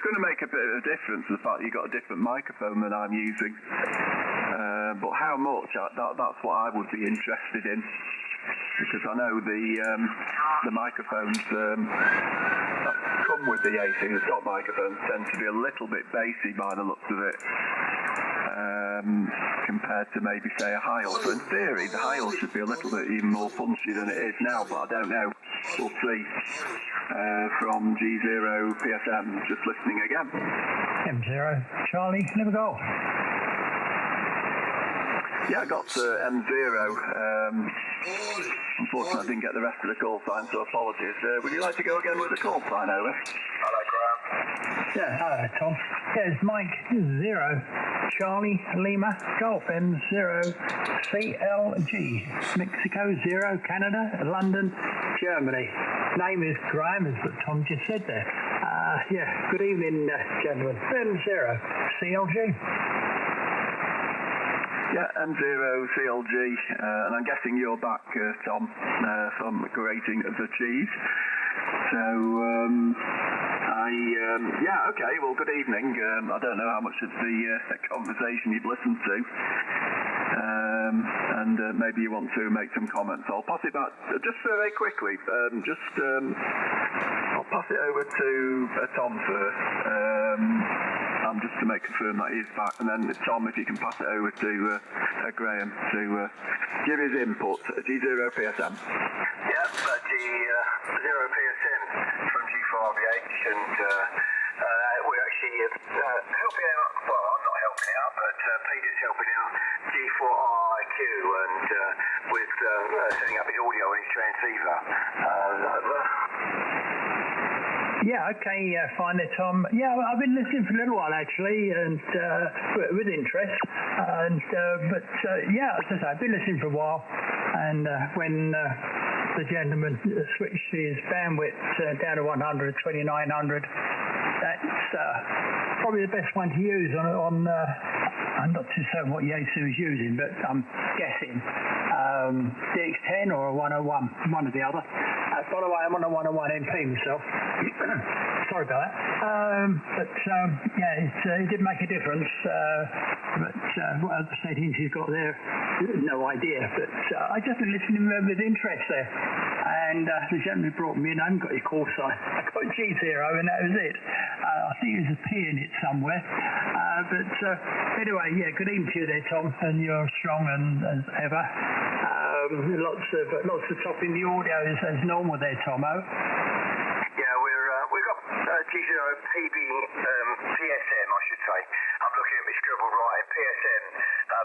going to make a bit of a difference, the fact that you've got a different microphone than I'm using. But how much? That's what I would be interested in. Because I know the microphones that come with the AC, the top microphones, tend to be a little bit bassy by the looks of it, compared to maybe say a Heil. So in theory, the Heil should be a little bit even more punchy than it is now, but I don't know. We'll see. From G0 PSM, just listening again. M0 Charlie, never go. Yeah, I got M0. Unfortunately, I didn't get the rest of the call sign, so apologies. Would you like to go again with the call sign, over? Hello, Graham. Yeah, hello, Tom. Yeah, it's Mike 0 Charlie Lima Golf M0 CLG Mexico 0 Canada London Germany. Name is Graham, as what Tom just said there. Yeah, good evening, gentlemen. M0 CLG. Yeah, M0 CLG, and I'm guessing you're back, Tom, from grating the cheese. So, okay, well, good evening. I don't know how much of the conversation you've listened to, and maybe you want to make some comments. I'll pass it back, just very quickly, I'll pass it over to Tom first. Just to confirm that he's back, and then Tom, if you can pass it over to Graham to give his input. G0 PSM. Yep, G0 PSM from G4BH, and we're actually helping out. Well, I'm not helping out, but Peter's helping out G4RIQ, and with setting up his audio and his transceiver. Yeah, okay, fine there, Tom. Yeah, I've been listening for a little while, actually, and with interest. And yeah, as I say, I've been listening for a while, and when the gentleman switched his bandwidth down to 100, 2900, that's probably the best one to use on I'm not too certain what Yaesu is using, but I'm guessing DX10 or a 101, one or the other. By the way, I'm on a 101 MP myself. Sorry about that. Yeah, it did make a difference. What other settings he's got there, no idea. But I just been listening with interest there. And the gentleman brought me in. I haven't got your call sign. I got G0, and that was it. I think there's a P in it somewhere. But anyway, yeah, good evening to you there, Tom. And you're strong as ever. Lots of topping the audio as normal there, Tomo. Yeah, we've got G0 PB PSM, I should say. I'm looking at my scribble right. PSM.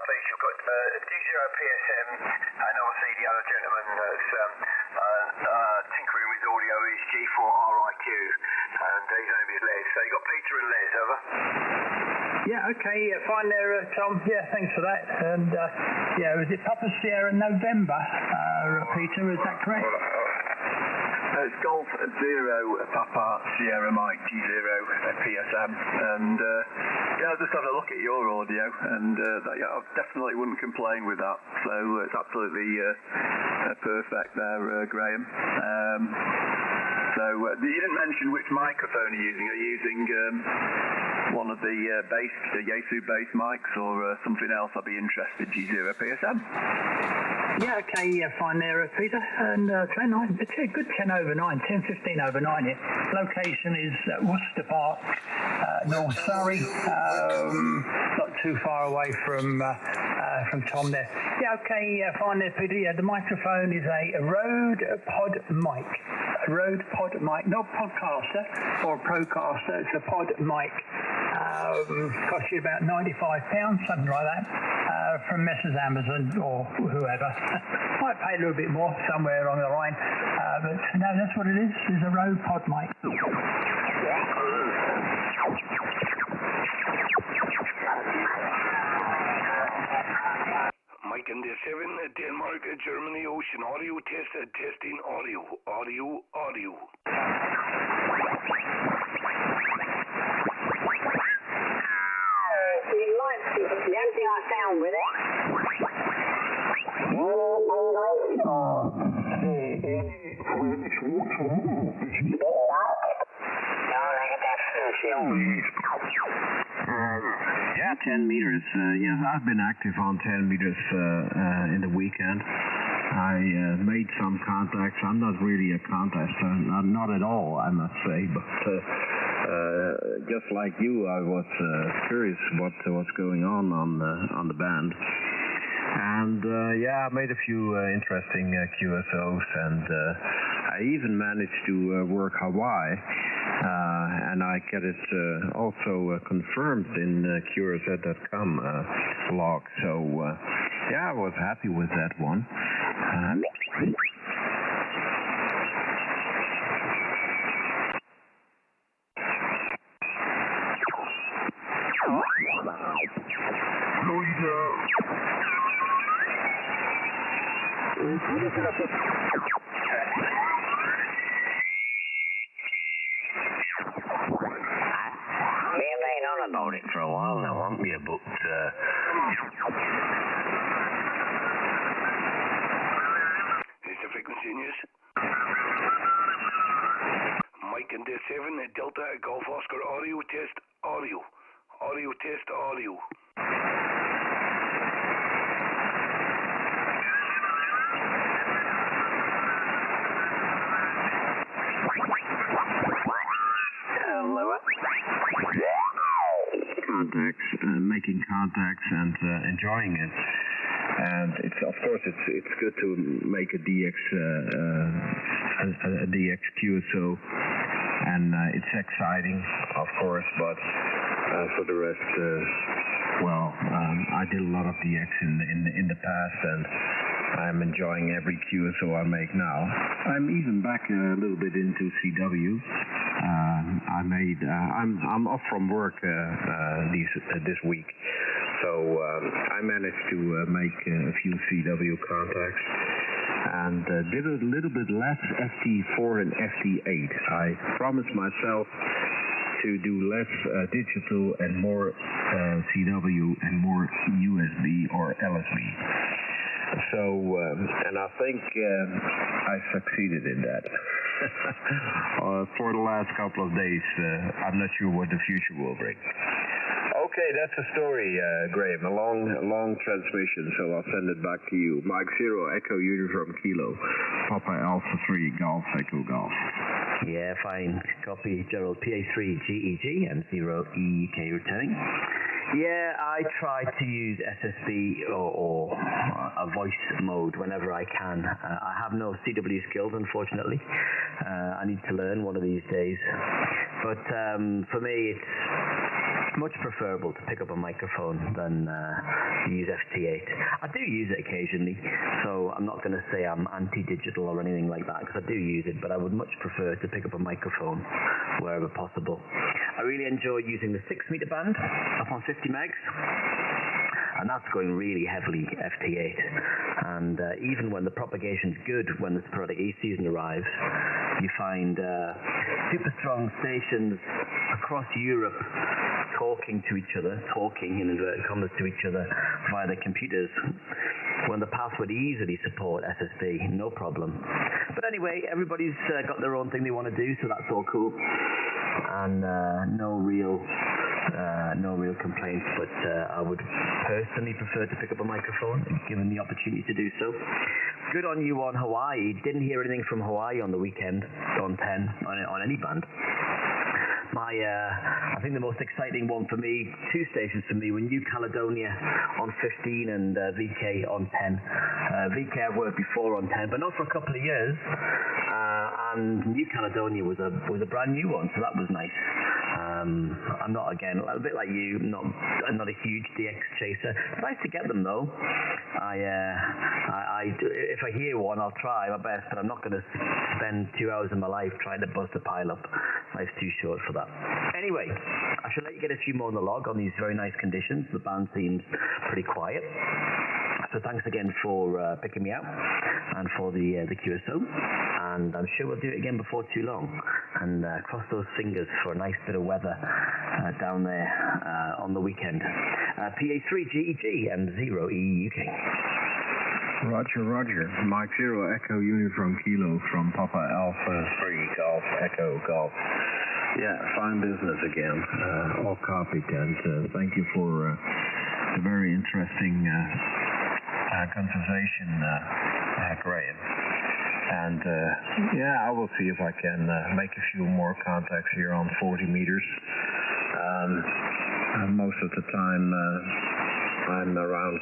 Please, you've got G0 PSM, and obviously the other gentleman that's tinkering with audio is G4RIQ, and his name is Les. So you've got Peter and Les, over. Yeah, okay, fine there, Tom. Yeah, thanks for that. And yeah, was it Papa Sierra November, Peter? Is that correct? It's Golf 0 Papa Sierra Mike G0 PSM, and yeah, I just had a look at your audio, and I definitely wouldn't complain with that. So it's absolutely perfect there, Graham. So you didn't mention which microphone you're using. Are you using one of the Yaesu bass mics or something else? I'd be interested. G0 PSM. Yeah, okay, yeah, fine there, Peter. And 10-9, it's a good 10 over 9, 10-15 over 9 here. Location is Worcester Park, North Surrey, not too far away from Tom there. Yeah, okay, fine there, Peter. Yeah, the microphone is a Rode Pod mic. A Rode Pod mic, not Podcaster or Procaster, it's a Pod mic. Cost you about £95, something like that, from Messrs. Amazon or whoever. Might pay a little bit more somewhere along the line, but no, that's what it is. It's a Rode Pod mic. Mike and the 7, Denmark, Germany, Ocean Audio, testing audio. The only thing I found with it. Yeah, 10 meters. Yes, I've been active on 10 meters in the weekend. I made some contacts. I'm not really a contester, not at all, I must say. But just like you, I was curious what's going on the band. And I made a few interesting QSOs, and I even managed to work Hawaii, and I get it also confirmed in QRZ.com log. So I was happy with that one. We've been on about it for a while now, haven't we? But is the frequency in use? Mike and D7 at Delta Golf Oscar audio test audio. Audio test audio. Making contacts and enjoying it. And it's good to make a DX QSO, and it's exciting, of course. But for the rest, I did a lot of DX in the past, and I'm enjoying every QSO I make now. I'm even back a little bit into CW. I'm off from work this week, so I managed to make a few CW contacts and did a little bit less FT4 and FT8. I promised myself to do less digital and more CW and more USB or LSB. So, and I think I succeeded in that. For the last couple of days, I'm not sure what the future will bring. Okay, that's the story, Graham. A long transmission, so I'll send it back to you. Mike 0, Echo Uniform Kilo, Papa Alpha 3, Golf, Echo Golf. yeah, fine. Copy, Gerald PA3 GEG and 0 EK returning. Yeah, I try to use SSB or a voice mode whenever I can. I have no CW skills, unfortunately. I need to learn one of these days. But for me, it's much preferable to pick up a microphone than use FT8. I do use it occasionally, so I'm not going to say I'm anti-digital or anything like that, because I do use it, but I would much prefer to pick up a microphone wherever possible. I really enjoy using the 6 meter band up on 50 megs, and that's going really heavily FT8. And even when the propagation's good, when the sporadic E season arrives, you find super strong stations across Europe talking in inverted commas to each other via their computers, when the path would easily support SSB, no problem. But anyway, everybody's got their own thing they want to do, so that's all cool. And no real complaints, but I would personally prefer to pick up a microphone given the opportunity to do so. Good on you on Hawaii. Didn't hear anything from Hawaii on the weekend on 10 on any band. I think the most exciting one for me, 2 stations for me, were New Caledonia on 15 and VK on 10. VK I've worked before on 10, but not for a couple of years. And New Caledonia was a brand new one, so that was nice. I'm not, again, a bit like you, I'm not a huge DX chaser. It's nice to get them though. If I hear one, I'll try my best, but I'm not going to spend 2 hours of my life trying to bust a pile up. Life's too short for that. Anyway, I should let you get a few more on the log on these very nice conditions. The band seems pretty quiet. So thanks again for picking me out and for the QSO. And I'm sure we'll do it again before too long. And cross those fingers for a nice bit of weather down there on the weekend. PA3 GEG and 0 EUK. Roger. Mike 0, Echo Uniform Kilo from Papa Alpha 3, Golf, Echo Golf. Yeah, fine business again. All copied, and thank you for the very interesting conversation, Graham. And yeah, I will see if I can make a few more contacts here on 40 meters. Most of the time I'm around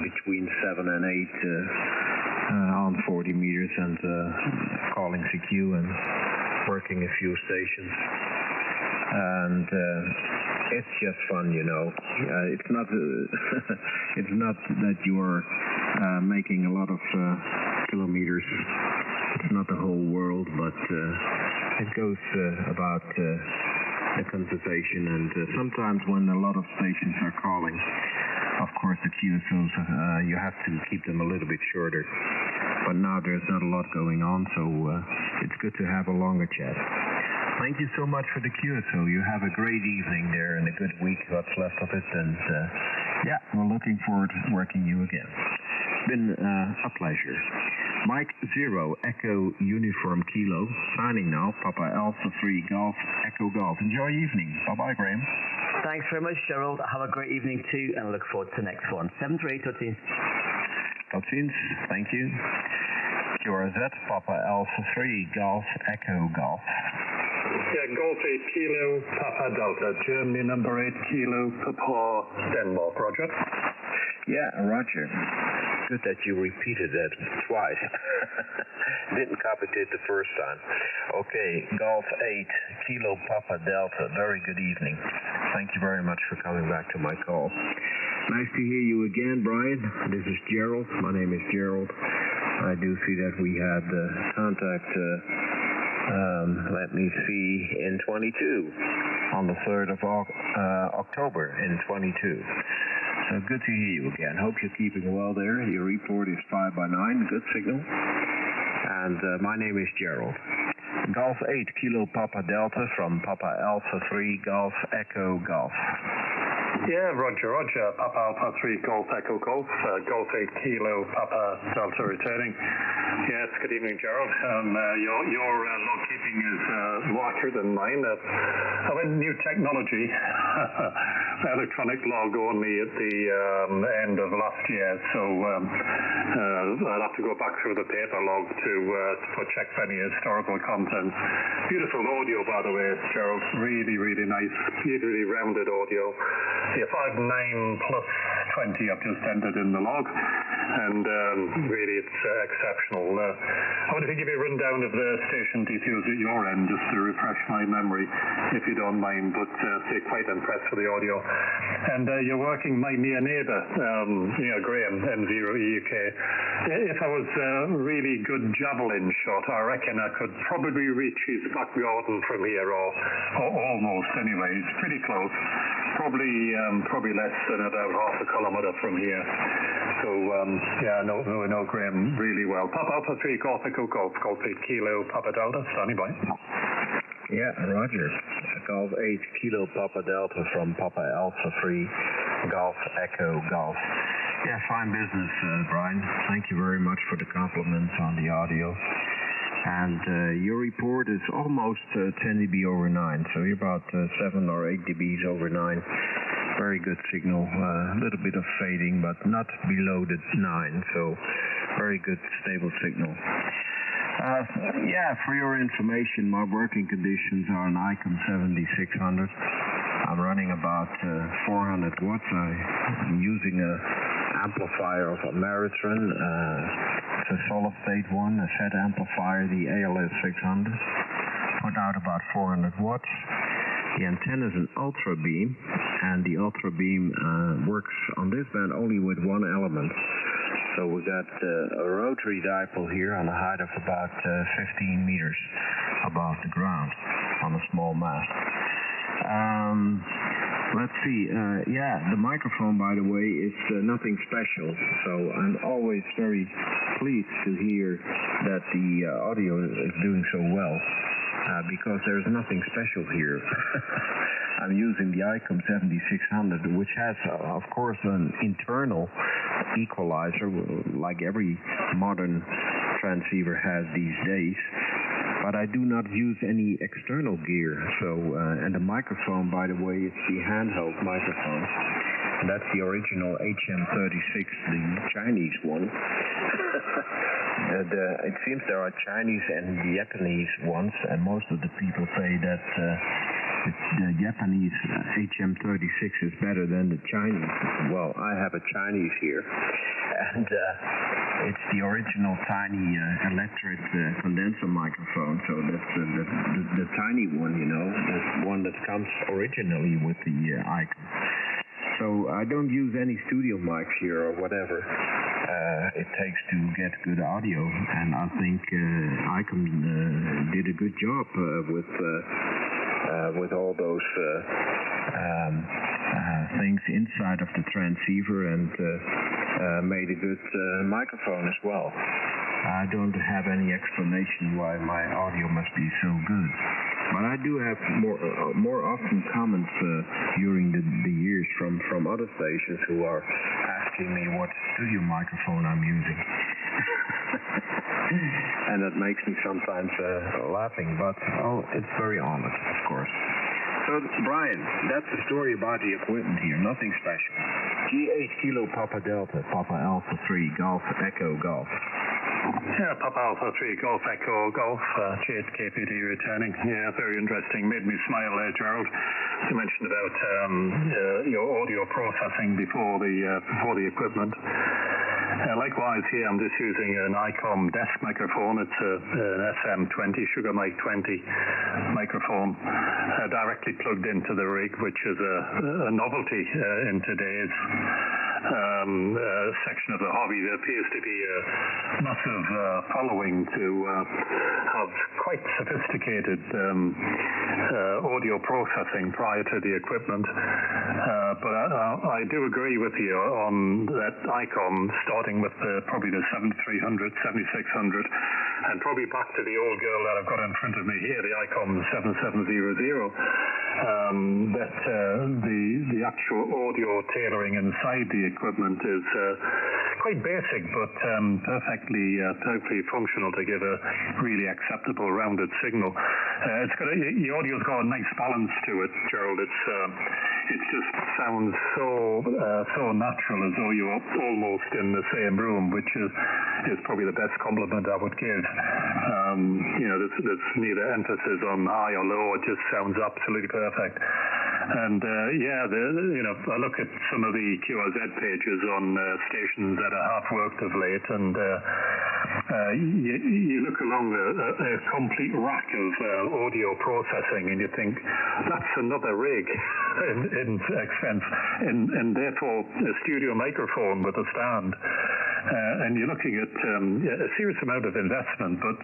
between 7 and 8 on 40 meters and calling CQ and working a few stations. And it's just fun, you know. It's not it's not that you are making a lot of kilometers. It's not the whole world, but it goes about the conversation. And sometimes when a lot of stations are calling, of course the QSOs, you have to keep them a little bit shorter. But now there's not a lot going on, so it's good to have a longer chat. Thank you so much for the QSO. You have a great evening there and a good week, what's left of it. And yeah, we're looking forward to working you again. It's been a pleasure. Mike 0, Echo Uniform Kilo, signing now. Papa Alpha 3, Golf, Echo Golf. Enjoy your evening. Bye-bye, Graham. Thanks very much, Gerald. Have a great evening too, and look forward to the next one. 7-3, tot ziens. Tot ziens. Thank you. QRZ, Papa Alpha 3, Golf, Echo Golf. Yeah, Golf 8 Kilo, Papa Delta, Germany number 8 Kilo, Papa Denmark, Roger. Yeah, Roger. Good that you repeated that twice. Didn't copy it the first time. Okay, Golf 8 Kilo, Papa Delta, very good evening. Thank you very much for coming back to my call. Nice to hear you again, Brian. This is Gerald. My name is Gerald. I do see that we had contact, let me see, in 22, on the 3rd of October in 22. So good to hear you again. Hope you're keeping well there. Your report is 5x9, good signal. And my name is Gerald. Golf 8 Kilo Papa Delta from Papa Alpha 3 Golf Echo Golf. Yeah, Roger. Papa Alpha 3 Golf Echo Golf, Golf 8 Kilo Papa Delta returning. Yes, good evening, Gerald. Your log keeping is larger than mine. I went new technology, electronic log only at the end of last year, so I'll have to go back through the paper log to check for any historical content. Beautiful audio, by the way, Gerald. Really, really nice, beautifully rounded audio. Yeah, 5.9 plus 20 I've just entered in the log, and really it's exceptional. I wonder if you give me a rundown of the station details at your end, just to refresh my memory, if you don't mind, but quite impressed with the audio. And you're working my near neighbour, Graham, M0EUK. If I was a really good javelin shot, I reckon I could probably reach his back garden from here, or almost anyway. It's pretty close. Probably less than about half a kilometre from here. So, yeah, I know Graham really well. Papa Alpha 3 Golf Echo Golf, Golf 8 Kilo Papa Delta, standing by. Yeah, Roger. Golf 8 Kilo Papa Delta from Papa Alpha 3 Golf Echo Golf. Yeah, fine business, Brian. Thank you very much for the compliments on the audio. And your report is almost 10 dB over 9, so you're about 7 or 8 dBs over 9. Very good signal. A little bit of fading, but not below the 9, so very good, stable signal. Yeah, for your information, my working conditions are an ICOM 7600. I'm running about 400 watts. I'm using a amplifier of a Meritron. It's a solid state one, a set amplifier, the ALS 600. Put out about 400 watts. The antenna is an ultra beam, and the ultra beam works on this band only with one element. So we got a rotary dipole here on a height of about 15 meters above the ground on a small mast. Let's see. Yeah, the microphone, by the way, is nothing special. So I'm always very pleased to hear that the audio is doing so well, because there's nothing special here. I'm using the ICOM 7600, which has, of course, an internal equalizer, like every modern transceiver has these days. but I do not use any external gear. So, and the microphone, by the way, it's the handheld microphone. And that's the original HM36, the Chinese one. It seems there are Chinese and Japanese ones, and most of the people say that the Japanese HM36 is better than the Chinese. Well, I have a Chinese here, and it's the original tiny electret condenser microphone. So that's the tiny one, you know, the one that comes originally with the Icon. So I don't use any studio mics here or whatever it takes to get good audio, and I think Icon did a good job with all those things inside of the transceiver, and made a good microphone as well. I don't have any explanation why my audio must be so good. But I do have more often comments during the years from other stations who are asking me what studio microphone I'm using. And that makes me sometimes laughing, but it's very honest, of course. So, Brian, that's the story about the equipment here, nothing special. G8 Kilo Papa Delta, Papa Alpha 3, Golf, Echo, Golf. Yeah, Papa Alpha 3, Golf Echo, Golf, G8 KPD returning. Yeah, very interesting. Made me smile there, Gerald. You mentioned about your audio processing before the equipment. Likewise, here I'm just using an ICOM desk microphone. It's an SM20, Sugar Mic 20 microphone, directly plugged into the rig, which is a novelty in today's section of the hobby. There appears to be a massive following to have quite sophisticated audio processing prior to the equipment. But I do agree with you on that ICOM, starting with probably the 7300, 7600, and probably back to the old girl that I've got in front of me here, the ICOM 7700. That the actual audio tailoring inside the equipment is quite basic, but perfectly functional to give a really acceptable rounded signal. The audio's got a nice balance to it, Gerald. It just sounds so natural, as though you're almost in the same room, which is probably the best compliment I would give. There's neither emphasis on high or low. It just sounds absolutely perfect. And I look at some of the QRZ pages on stations that are half worked of late, and you look along a complete rack of audio processing, and you think that's another rig in expense, and therefore a studio microphone with a stand. And you're looking at a serious amount of investment, but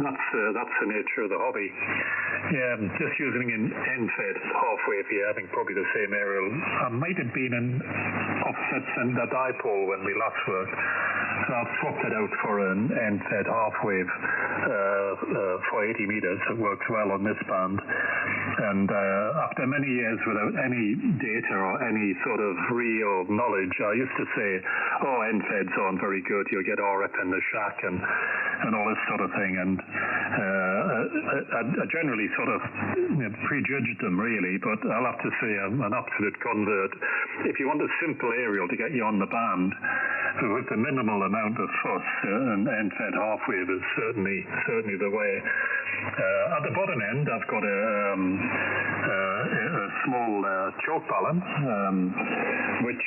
that's the nature of the hobby. Yeah, just using an end-fed half-wave here, having probably the same aerial. I might have been an offset center dipole when we last worked, so I've swapped it out for an end-fed half-wave for 80 meters. It works well on this band. And after many years without any data or any sort of real knowledge, I used to say, end-feds aren't very good. You'll get RF in the shack and all this sort of thing. And I generally sort of prejudged them, really, but I'll have to say I'm an absolute convert. If you want a simple aerial to get you on the band with a minimal amount of fuss, an end-fed half-wave is certainly the way. At the bottom end, I've got a small choke balance, which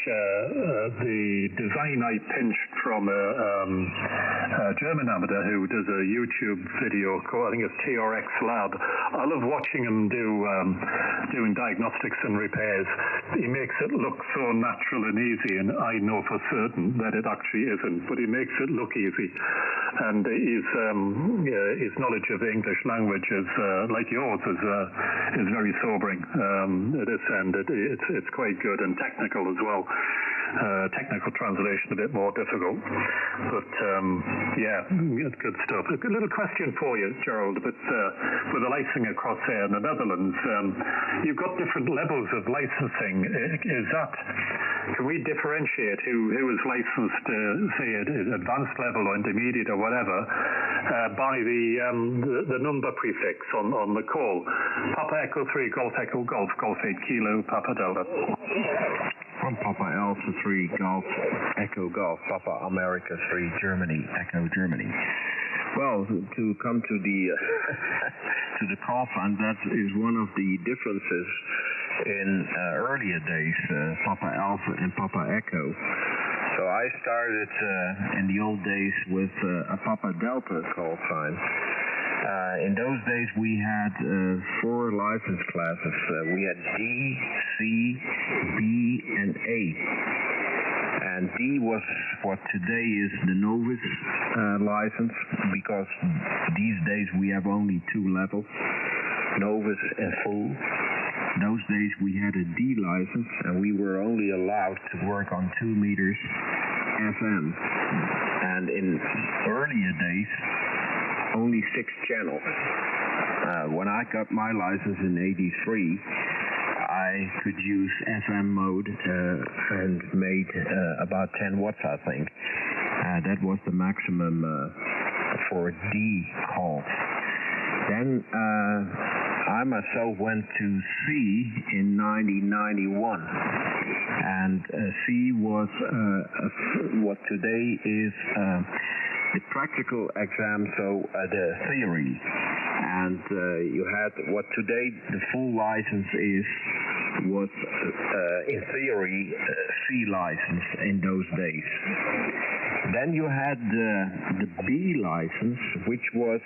the design I pinched from a German amateur who does a YouTube video called, I think it's TRX Lab. I love watching him doing diagnostics and repairs. He makes it look so natural and easy, and I know for certain that it actually isn't, but he makes it look easy. And his knowledge of the English language is like yours is very sobering. It is, and it's quite good and technical as well. Technical translation a bit more difficult, but good stuff. A good little question for you, Gerald. But with the licensing across here in the Netherlands, you've got different levels of licensing. Is that, can we differentiate who is licensed, say at advanced level or intermediate or whatever, by the number prefix on the call. Papa Echo 3 Golf Echo Golf Golf 8 Kilo Papa Delta. From Papa Alpha 3 Golf Echo Golf Papa America 3 Germany Echo Germany. Well, to come to the to the call fund, that is one of the differences in earlier days, Papa Alpha and Papa Echo. So I started in the old days with a Papa Delta call sign. In those days we had 4 license classes. We had D, C, B, and A. And D was what today is the novice license, because these days we have only 2 levels, novice and full. Those days we had a D license and we were only allowed to work on 2 meters FM. And in earlier days, only 6 channels. When I got my license in '83, I could use FM mode and made about 10 watts, I think. That was the maximum for D calls. Then I myself went to C in 1991, and C was what today is the practical exam, so the theory. And you had what today the full license was in theory C license in those days. Then you had the B license, which was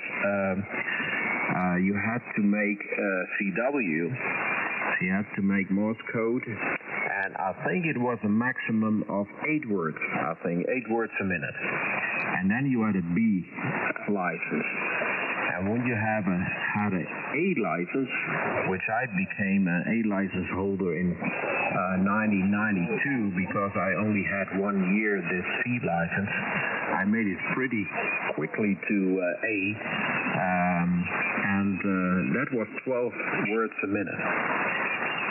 you had to make CW, so you had to make Morse code, and I think it was a maximum of 8 words, 8 words a minute. And then you had a B license. And when you had an A license, which I became an A license holder in 1992 because I only had 1 year this C license, I made it pretty quickly to A, and that was 12 words a minute.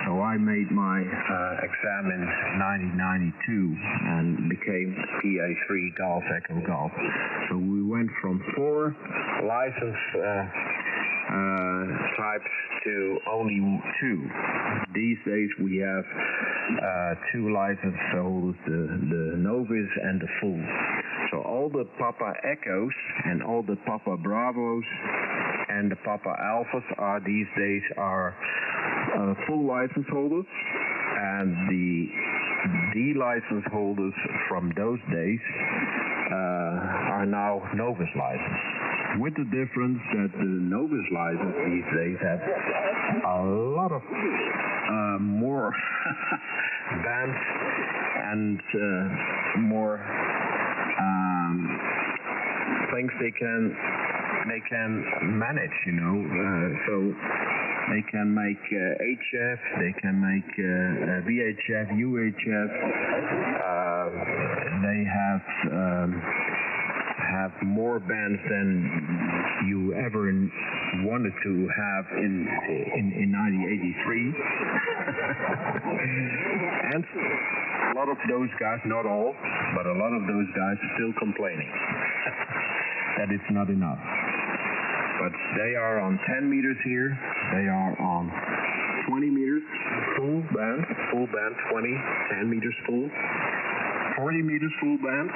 So I made my exam in 1992 and became PA3 Golf Echo Golf. So we went from 4 license types to only 2. These days we have 2 license holders, the novice and the full. So all the Papa Echoes and all the Papa Bravos and the Papa Alphas are these days full license holders, and the D license holders from those days are now novice license. With the difference that the novice license these days have a lot of more bands and more things they can manage, so they can make HF, they can make VHF, UHF. They have more bands than you ever wanted to have in 1983. And a lot of those guys, not all, but a lot of those guys still complaining that it's not enough. But they are on 10 meters here. They are on 20 meters full band, 20, 10 meters full, 40 meters full band.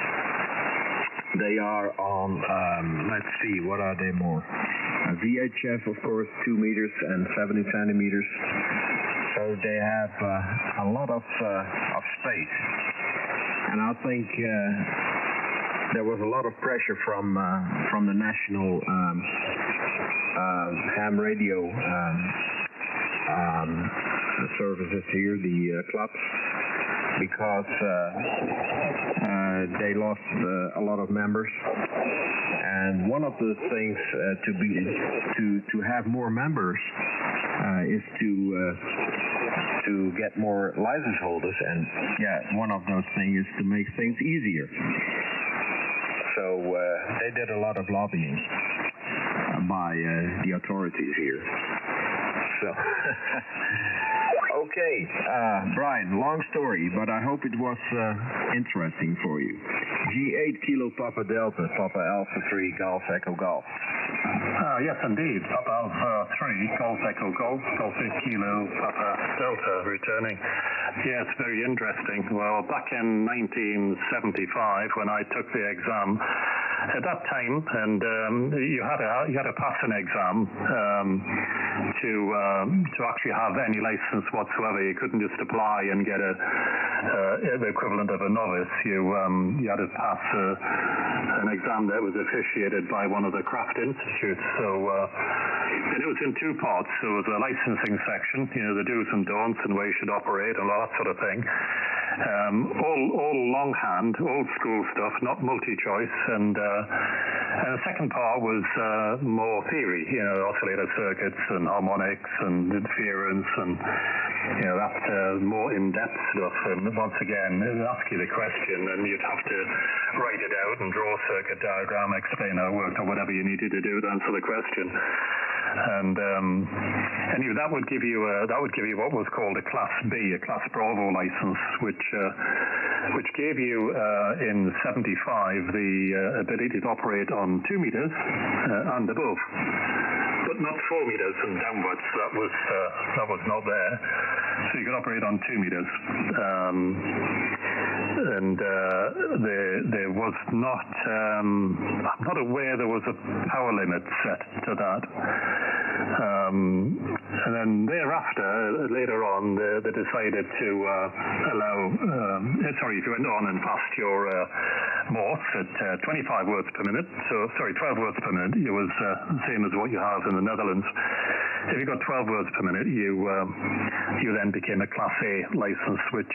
They are on, let's see, what are they more? VHF, of course, 2 meters and 70 centimeters. So they have a lot of space. And I think there was a lot of pressure from the national ham radio services here, the clubs, because they lost a lot of members. And one of the things to have more members is to get more license holders, and one of those things is to make things easier. So they did a lot of lobbying by the authorities here. So Okay, Brian, long story, but I hope it was interesting for you. G8 Kilo Papa Delta, Papa Alpha 3, Golf Echo Golf. Yes, indeed. Papa Alpha 3, Golf Echo Golf, Golf 8 Kilo Papa Delta returning. Yeah, it's very interesting. Well, back in 1975, when I took the exam, at that time, and you had to pass an exam to actually have any license whatsoever. You couldn't just apply and get the equivalent of a novice. You had to pass an exam that was officiated by one of the craft institutes. So and it was in two parts. There was a licensing section, the do's and don'ts and where you should operate and all that sort of thing. All longhand, old school stuff, not multi-choice, and the second part was more theory, oscillator circuits and harmonics and interference and that more in-depth stuff. And once again, they'd ask you the question and you'd have to write it out and draw a circuit diagram, explain how it worked or whatever you needed to do to answer the question. And anyway, that would give you what was called a Class B, a Class Bravo license, which gave you in 75 the ability to operate on 2 meters and above, but not 4 meters and downwards. That was not there. So you could operate on 2 meters. And there was not. I'm not aware there was a power limit set to that. And then thereafter, later on, they decided to allow. If you went on and passed your morse at 25 words per minute, 12 words per minute, it was the same as what you have in the Netherlands. If you got 12 words per minute, you then became a Class A license, which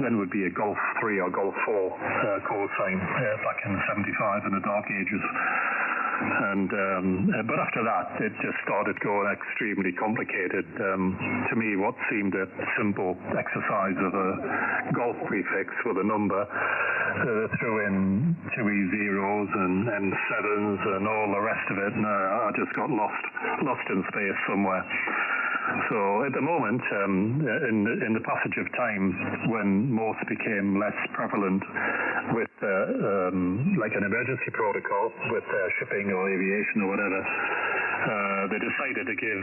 then would be a Golf 3 or Golf 4 call sign back in 75 in the dark ages. And but after that, it just started going extremely complicated. To me, what seemed a simple exercise of a golf prefix with a number, threw in 2 zeros and sevens and all the rest of it, and I just got lost in space somewhere. So at the moment, in the passage of time, when Morse became less prevalent with like an emergency protocol with shipping or aviation or whatever, they decided to give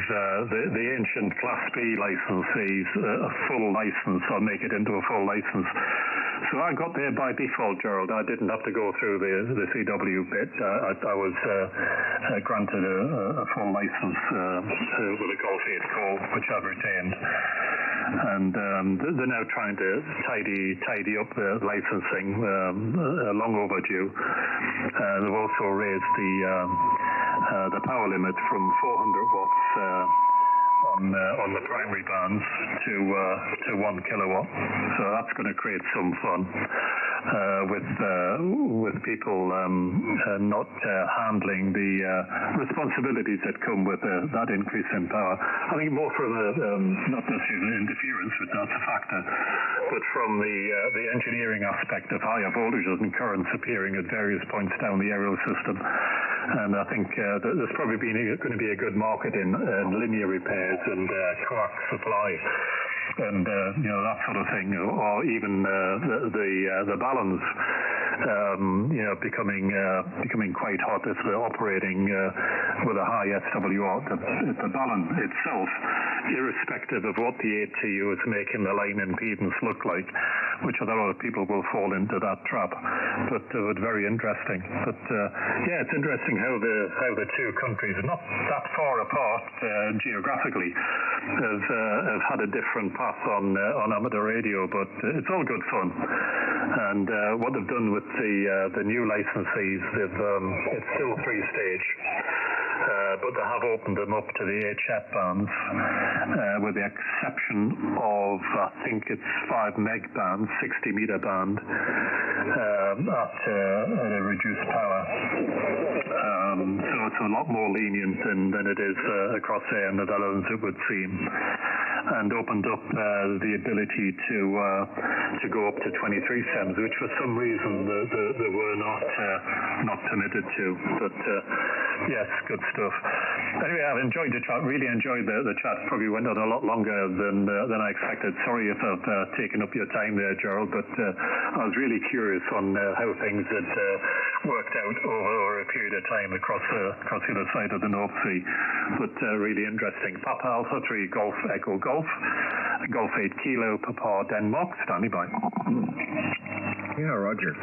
the ancient Class B licensees a full license or make it into a full license. So I got there by default, Gerald. I didn't have to go through the CW bit. I was granted a full license with a Golf 8 call, which I've retained. And they're now trying to tidy up the licensing, long overdue. They've also raised the power limit from 400 watts on the primary bands to 1 kilowatt. So that's going to create some fun with people not handling the responsibilities that come with that increase in power. I think more from not necessarily interference, but that's a factor, but from the engineering aspect of higher voltages and currents appearing at various points down the aerial system. And I think there's probably going to be a good market in linear repairs and coax supply and that sort of thing, or even the balance becoming quite hot if they're operating with a high SWR. The balance itself, irrespective of what the ATU is making the line impedance look like, which a lot of people will fall into that trap. But very interesting. But it's interesting how the two countries are not that far apart geographically have had a different path on amateur radio, but it's all good fun. And what they've done with the new licensees, it's still 3-stage. But they have opened them up to the HF bands, with the exception of, I think it's 5 meg band, 60 meter band, at a reduced power. So it's a lot more lenient than it is across there in the Netherlands, it would seem, and opened up the ability to go up to 23 SEMS, which for some reason they were not permitted to. But yes, good stuff. Anyway, I've enjoyed the chat. Really enjoyed the chat. Probably went on a lot longer than I expected. Sorry if I've taken up your time there, Gerald, but I was really curious on how things had worked out over a period of time across the other side of the North Sea. But really interesting. Papa Alpha 3 Golf Echo Golf, Golf 8 Kilo Papa Denmark. Standing by. Yeah, Roger.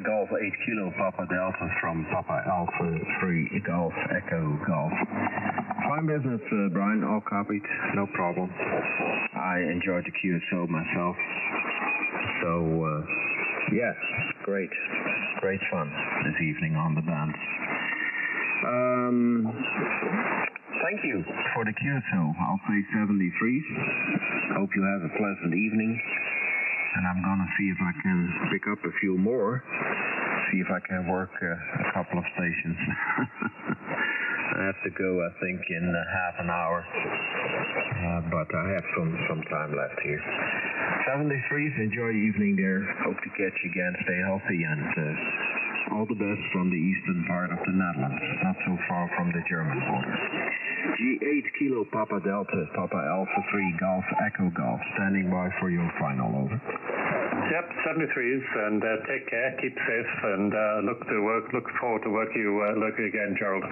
Golf 8 Kilo Papa Delta from Papa Alpha 3 Golf Echo Golf. Fine business, Brian. All copied. No problem. I enjoyed the QSO myself. So, yes, great. Great fun this evening on the band. Thank you for the QSO. I'll say 73. Hope you have a pleasant evening. And I'm going to see if I can pick up a few more. See if I can work a couple of stations. I have to go, I think, in half an hour. But I have some time left here. 73s, enjoy your evening there. Hope to catch you again. Stay healthy and all the best from the eastern part of the Netherlands. Not so far from the German border. G8 Kilo Papa Delta, Papa Alpha 3 Golf Echo Golf. Standing by for your final, over. Yep, 73s, and take care, keep safe, and look forward to work you again, Gerald.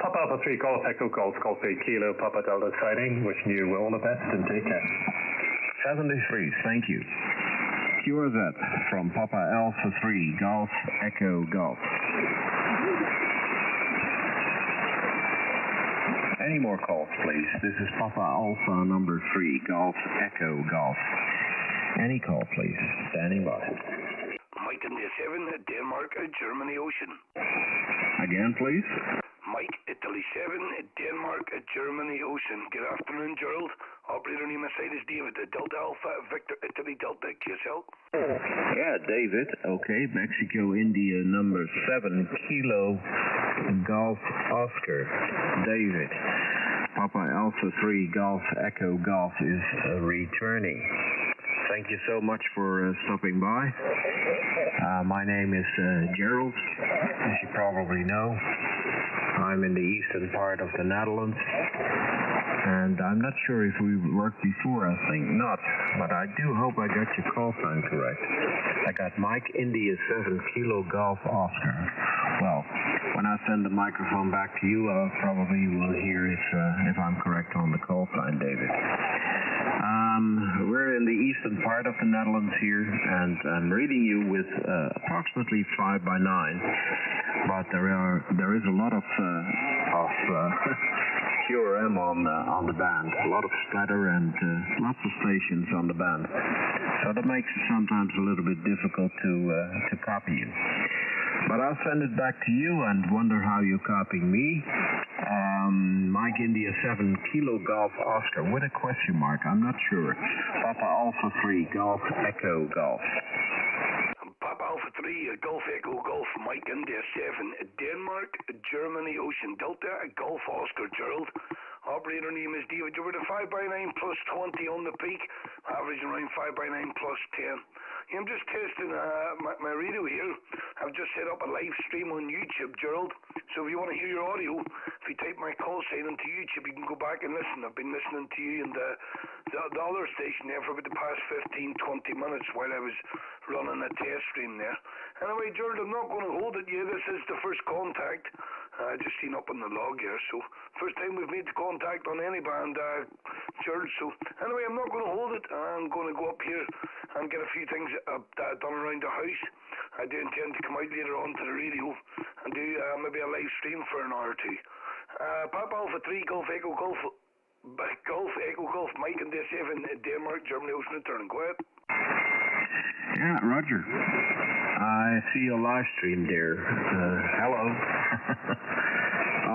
Papa Alpha 3 Golf Echo Golf, Golf 8 Kilo Papa Delta signing. Wishing you all the best and take care. 73s, thank you. QRZ from Papa Alpha 3 Golf Echo Golf. Any more calls, please? This is Papa Alpha number 3 Golf Echo Golf. Any call, please. Standing by. Mike India 7, Denmark, Germany Ocean. Again, please. Mike, Italy 7, Denmark, Germany Ocean. Good afternoon, Gerald. Operator name aside is David, Delta Alpha, Victor, Italy, Delta, QSL. Yeah, David. Okay, Mexico, India, number 7, Kilo, Golf, Oscar. David. Papa Alpha 3, Golf, Echo, Golf is returning. Thank you so much for stopping by. My name is Gerald, as you probably know. I'm in the eastern part of the Netherlands, and I'm not sure if we worked before. I think not, but I do hope I got your call sign correct. I got Mike India 7 Kilo Golf Oscar. Well, when I send the microphone back to you, I probably will hear if I'm correct on the call sign, David. We're in the eastern part of the Netherlands here, and I'm reading you with approximately 5 by 9. But there is a lot of QRM on the band, a lot of scatter and lots of stations on the band. So that makes it sometimes a little bit difficult to copy you. But I'll send it back to you and wonder how you're copying me. Mike India 7 Kilo Golf Oscar with a question mark. I'm not sure. Papa Alpha 3 Golf Echo Golf. Papa Alpha 3 Golf Echo Golf, Mike India 7 Denmark, Germany Ocean Delta, Golf Oscar, Gerald. Operator name is David. You're with a 5 by 9 plus 20 on the peak, averaging around 5 by 9 plus 10. I'm just testing my radio here. I've just set up a live stream on YouTube, Gerald. So if you want to hear your audio, if you type my call sign into YouTube, you can go back and listen. I've been listening to you in the other station there for about the past 15-20 minutes while I was running a test stream there. Anyway, Gerald, I'm not going to hold it. Yeah, this is the first contact. I just seen up on the log here. So first time we've made the contact on any band, Gerald. So anyway, I'm not going to hold it. I'm going to go up here and get a few things done around the house. I do intend to come out later on to the radio and do maybe a live stream for an hour or two. Papa Alpha 3 Golf Echo Golf Echo Golf Mike India 7 Denmark Germany Ocean returning. Go ahead. Yeah, Roger. I see your live stream there. Hello.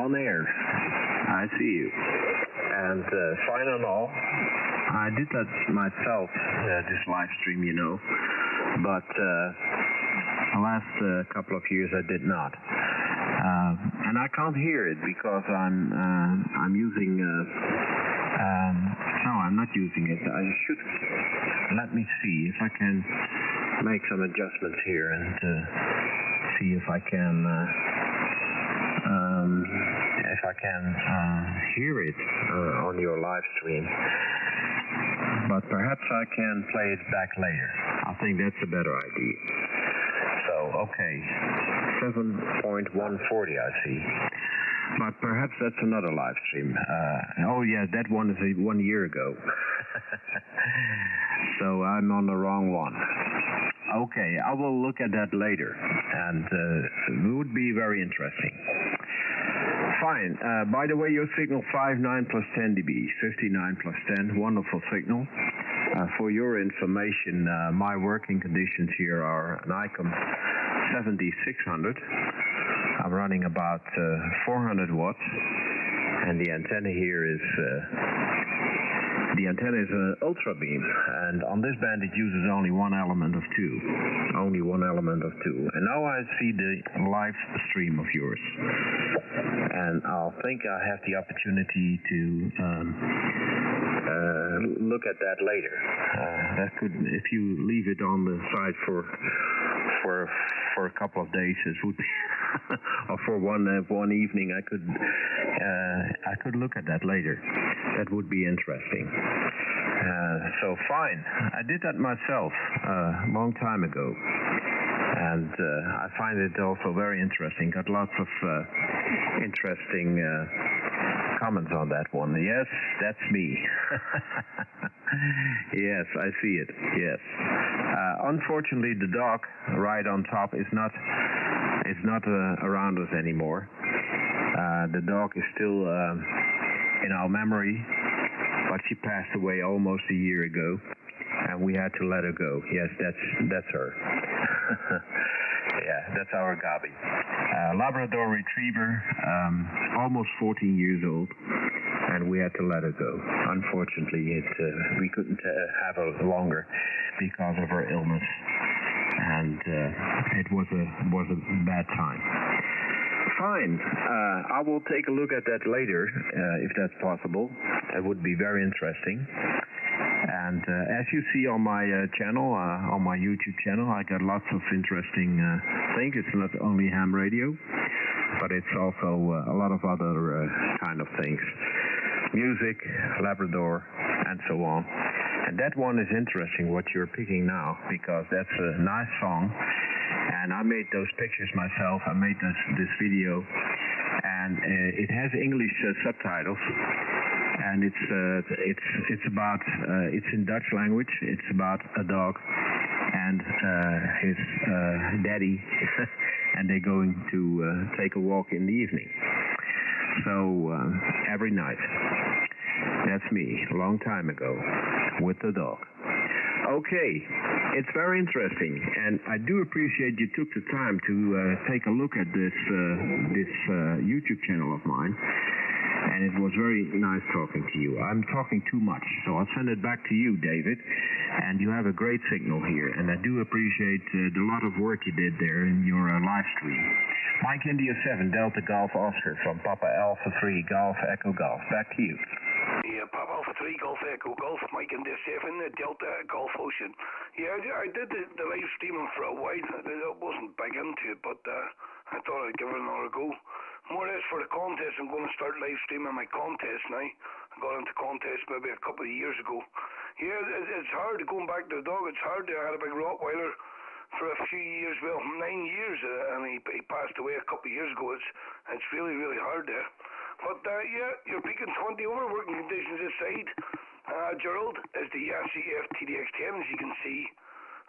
On air. I see you. And fine and all. I did that myself, this live stream, you know. But the last couple of years I did not. And I can't hear it because I'm using... no, I'm not using it. I should... Let me see if I can make some adjustments here and see if I can if I can hear it on your live stream. But perhaps I can play it back later. I think that's a better idea. So, okay. 7.140 I see. But perhaps that's another live stream. Oh yeah, that one is 1 year ago. So I'm on the wrong one. Okay, I will look at that later. And it would be very interesting. Fine. By the way, your signal 59 plus 10 dB, 59 plus 10, wonderful signal. For your information, my working conditions here are an ICOM 7600. I'm running about 400 watts, and the antenna here is an ultra beam, and on this band it uses only one element of two. And now I see the live stream of yours, and I'll think I have the opportunity to look at that later. That could, if you leave it on the side for a couple of days, it would be or for one evening, I could look at that later. That would be interesting. So fine, I did that myself a long time ago, and I find it also very interesting. Got lots of interesting comments on that one. Yes, that's me. Yes, I see it. Yes. Unfortunately, the dog right on top is not around us anymore. The dog is still in our memory, but she passed away almost a year ago, and we had to let her go. Yes, that's her. Yeah, that's our Gabi. Labrador Retriever, almost 14 years old, and we had to let her go. Unfortunately, we couldn't have her longer because of her illness, and it was a bad time. Fine. I will take a look at that later, if that's possible. That would be very interesting. And as you see on my channel, on my YouTube channel, I got lots of interesting things. It's not only ham radio, but it's also a lot of other kind of things. Music, Labrador, and so on. And that one is interesting, what you're picking now, because that's a nice song. And I made those pictures myself. I made this video, and it has English subtitles. And it's about it's in Dutch language. It's about a dog and his daddy, and they're going to take a walk in the evening. So every night. That's me, a long time ago, with the dog. Okay, it's very interesting, and I do appreciate you took the time to take a look at this YouTube channel of mine. And it was very nice talking to you. I'm talking too much, so I'll send it back to you, David. And you have a great signal here, and I do appreciate the lot of work you did there in your live stream. Mike India 7, Delta Golf Oscar from Papa Alpha 3, Golf Echo Golf. Back to you. Yeah, Papa Alpha 3, Golf Echo Golf, Mike India 7, Delta Golf Ocean. Yeah, I did the live streaming for a while. I wasn't big into it, but I thought I'd give it another go. More or less for the contest. I'm going to start live streaming my contest now. I got into contest maybe a couple of years ago. Yeah, it's hard going back to the dog. It's hard. I had a big Rottweiler for a few years, well, 9 years, and he passed away a couple of years ago. It's really, really hard there. But yeah, you're peaking 20 over, working conditions aside. Gerald is the Yassi FTDX10, as you can see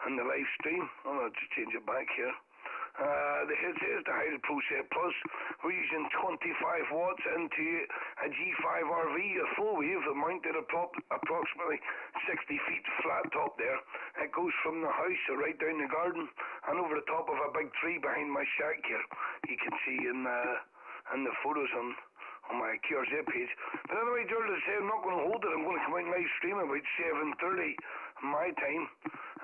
on the live stream. I'll just change it back here. The headset is the Hydro Pro Set Plus. We're using 25 watts into a G5RV, a full wave mounted approximately 60 feet flat top there. It goes from the house right down the garden and over the top of a big tree behind my shack here. You can see in the photos on my QRZ page. But anyway, George, I said I'm not going to hold it. I'm going to come out and live stream about 7:30 my time.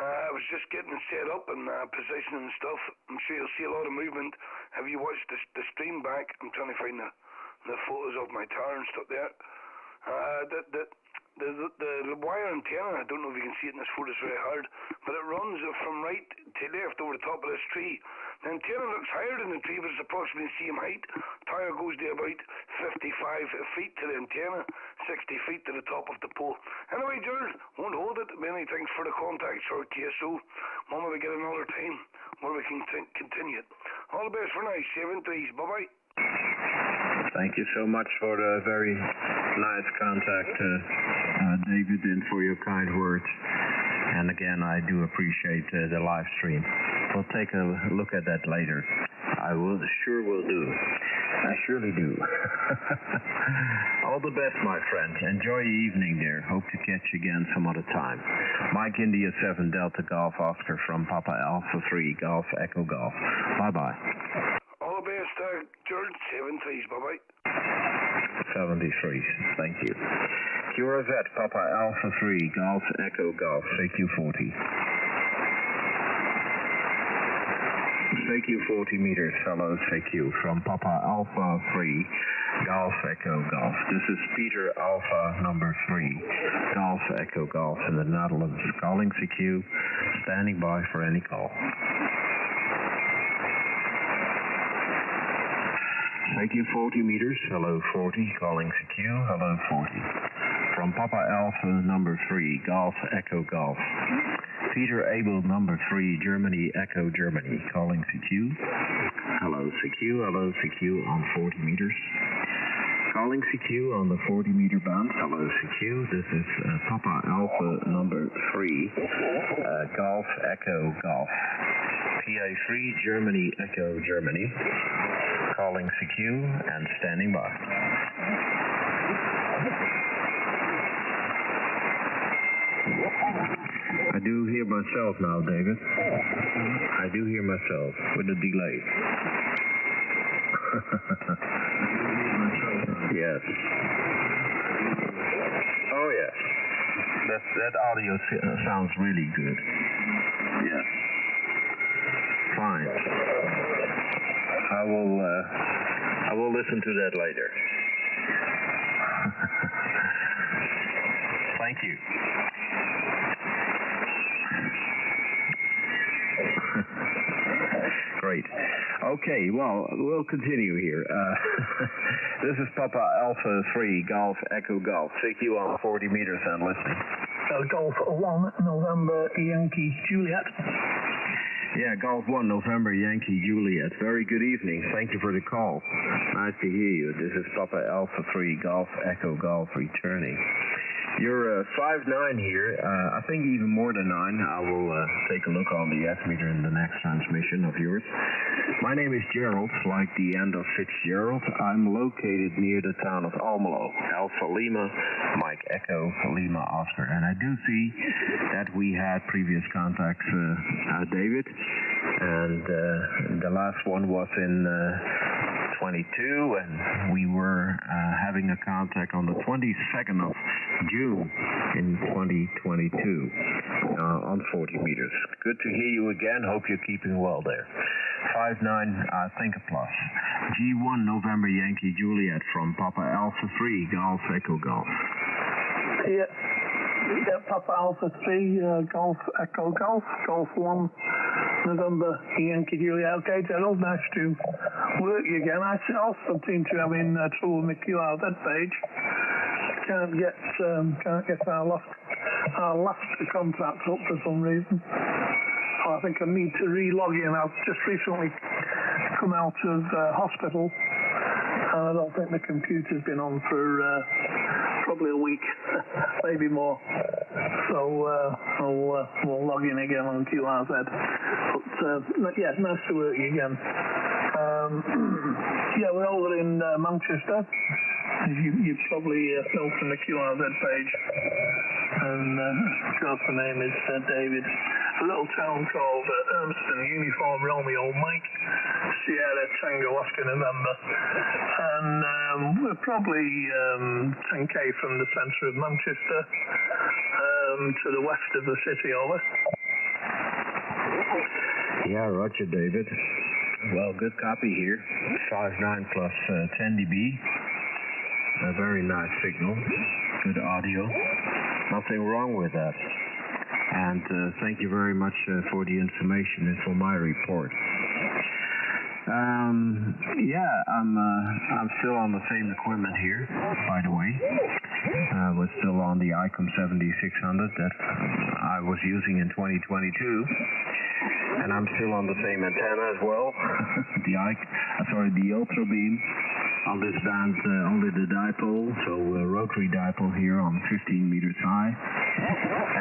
I was just getting it set up and positioning and stuff. I'm sure you'll see a lot of movement. Have you watched the stream back? I'm trying to find the photos of my tower and stuff there. The wire antenna, I don't know if you can see it in this photo, it's very hard, but it runs from right to left over the top of this tree. The antenna looks higher than the tree, but it's approximately the same height. Tower goes to about 55 feet to the antenna, 60 feet to the top of the pole. Anyway, Gerald, won't hold it. Many thanks for the contact, Sir KSO. Mama, we get another time where we can continue it. All the best for now. 7 3s. Bye-bye. Thank you so much for the very nice contact, David, and for your kind words. And again, I do appreciate the live stream. We'll take a look at that later. I sure will do. I surely do. All the best, my friend. Enjoy your evening there. Hope to catch you again some other time. Mike India 7 Delta Golf Oscar from Papa Alpha 3 Golf Echo Golf. Bye-bye. All the best, George. 7 3s. Bye-bye. 73. Thank you. QRZ Papa Alpha 3 Golf Echo Golf CQ40. CQ 40 meters, hello CQ from Papa Alpha 3 Golf Echo Golf. This is Peter Alpha number 3 Golf Echo Golf in the Netherlands. Calling CQ, standing by for any call. CQ 40 meters, hello 40, calling CQ, hello 40. From Papa Alpha number 3 Golf Echo Golf. Peter Abel number 3 Germany Echo Germany, calling CQ. Hello CQ on 40 meters. Calling CQ on the 40 meter band. Hello CQ, this is Papa Alpha number 3 Golf Echo Golf. PA3 Germany Echo Germany, calling CQ and standing by. I do hear myself now, David. I do hear myself with a delay. Yes. Oh, yes. That audio sounds really good. Yes. Fine. I will listen to that later. Thank you. Great. Okay, well, we'll continue here. This is Papa Alpha 3 Golf Echo Golf. CQ on 40 meters and listening. Golf 1 November Yankee Juliet. Yeah, Golf 1 November Yankee Juliet. Very good evening. Thank you for the call. Nice to hear you. This is Papa Alpha 3 Golf Echo Golf returning. You're 5'9" here. I think even more than 9. I will take a look on the S-meter in the next transmission of yours. My name is Gerald, like the end of Fitzgerald. I'm located near the town of Almelo. Alpha Lima, Mike Echo, Lima Oscar. And I do see that we had previous contacts, David. And the last one was in 22, and we were having a contact on the 22nd of June in 2022 on 40 meters. Good to hear you again. Hope you're keeping well there. 5'9", I think a plus. G1 November Yankee Juliet from Papa Alpha 3 Golf Echo Golf. Yeah, Papa Alpha 3 Golf Echo Golf. Golf 1 November Yankee Juliet. Okay, Gerald, nice to work you again. I also seem to have in trouble with my QRZ page. Can't get our last contract up for some reason. I think I need to re-log in. I've just recently come out of hospital, and I don't think the computer's been on for probably a week, maybe more. So we'll log in again on QRZ. But yeah, nice to work you again. Yeah, we're over in Manchester. You probably felt from the QRZ page, and of course the name is David. A little town called Urmston, Uniform Romeo Mike, Sierra Tango Oscar November, and we're probably 10k from the centre of Manchester, to the west of the city. Over. Yeah, roger, David. Well, good copy here. 5'9" plus 10 dB. A very nice signal. Good audio. Nothing wrong with that. And thank you very much for the information and for my report. I'm still on the same equipment here, by the way. We're still on the ICOM 7600 that I was using in 2022. And I'm still on the same antenna as well. the Ultra Beam. On this band, only the dipole, so rotary dipole here on 15 meters high.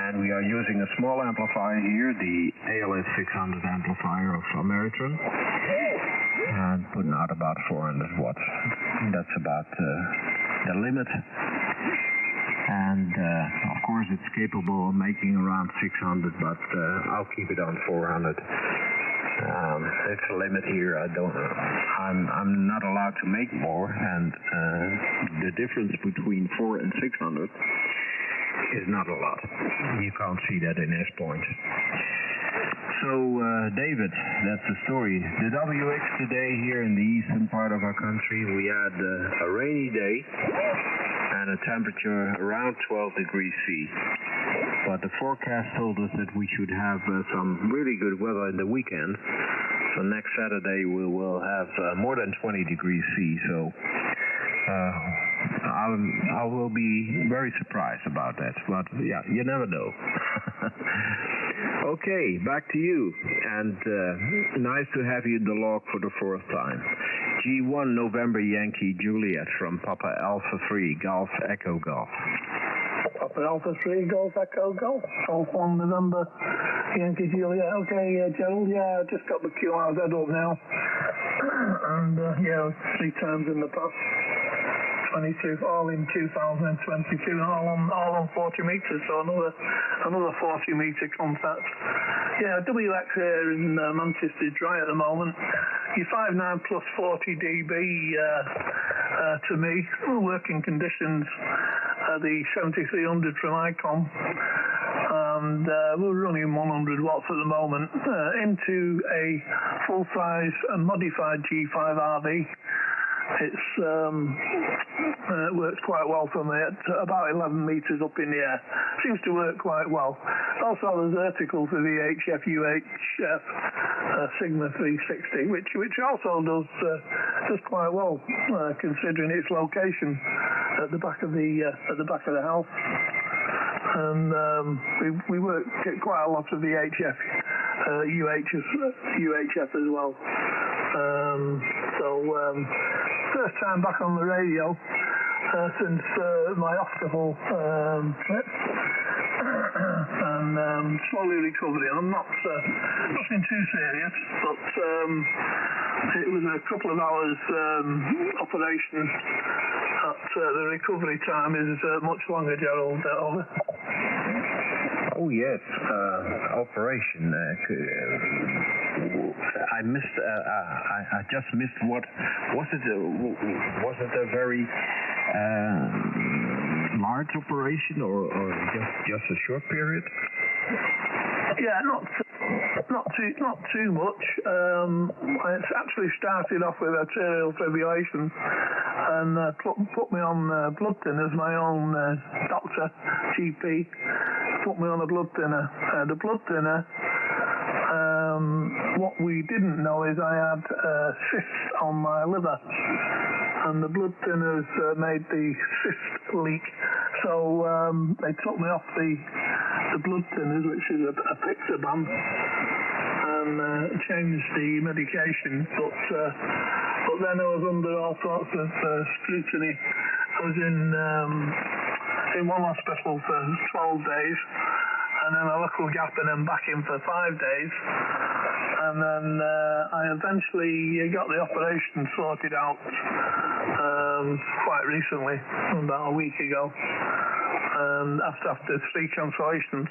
And we are using a small amplifier here, the ALS 600 amplifier of Ameritron. And putting out about 400 watts. That's about the limit. And of course it's capable of making around 600, but I'll keep it on 400. It's a limit here. I'm not allowed to make more, and the difference between 4 and 600 is not a lot. You can't see that in S-point. So, David, that's the story. The WX today here in the eastern part of our country, we had a rainy day and a temperature around 12 degrees C. But the forecast told us that we should have some really good weather in the weekend. So next Saturday we will have more than 20 degrees C. So I will be very surprised about that. But yeah, you never know. Okay, back to you. And nice to have you in the log for the 4th time. G1 November Yankee Juliet from Papa Alpha 3 Golf Echo Golf. Papa Alpha 3 Golf Echo Golf. Golf 1 November Yankee Juliet. Okay, Gerald, I just got the QRZ up now. And 3 times in the past. 22, all in 2022, all on 40 meters, so another 40 meter contact. Yeah, WX here in Manchester is dry at the moment. Your 5.9 plus 40 dB to me, working conditions, the 7300 from ICOM, and we're running 100 watts at the moment into a full-size modified G5RV. It works quite well for me at about 11 meters up in the air. Seems to work quite well. Also the vertical for VHF UHF Sigma 360, which also does quite well considering its location at the back of the house. And we work quite a lot of VHF UHF as well. First time back on the radio since my hospital trip, and slowly recovering. I'm nothing too serious, but it was a couple of hours operation. The recovery time is much longer, Gerald. Over. Oh yes, operation. I missed. I just missed. What was it? Was it a very large operation, or just a short period? Yeah, not too much. It's actually started off with arterial fibrillation, and put me on blood thinners. My own doctor, GP, put me on a blood thinner. The blood thinner. What we didn't know is I had cysts on my liver, and the blood thinners made the cyst leak. So they took me off the blood thinners, which is a Pixaban, and changed the medication. But then I was under all sorts of scrutiny. I was in one hospital for 12 days. And then a little gap, and then back in for 5 days. And then I eventually got the operation sorted out quite recently, about a week ago. And after 3 cancellations.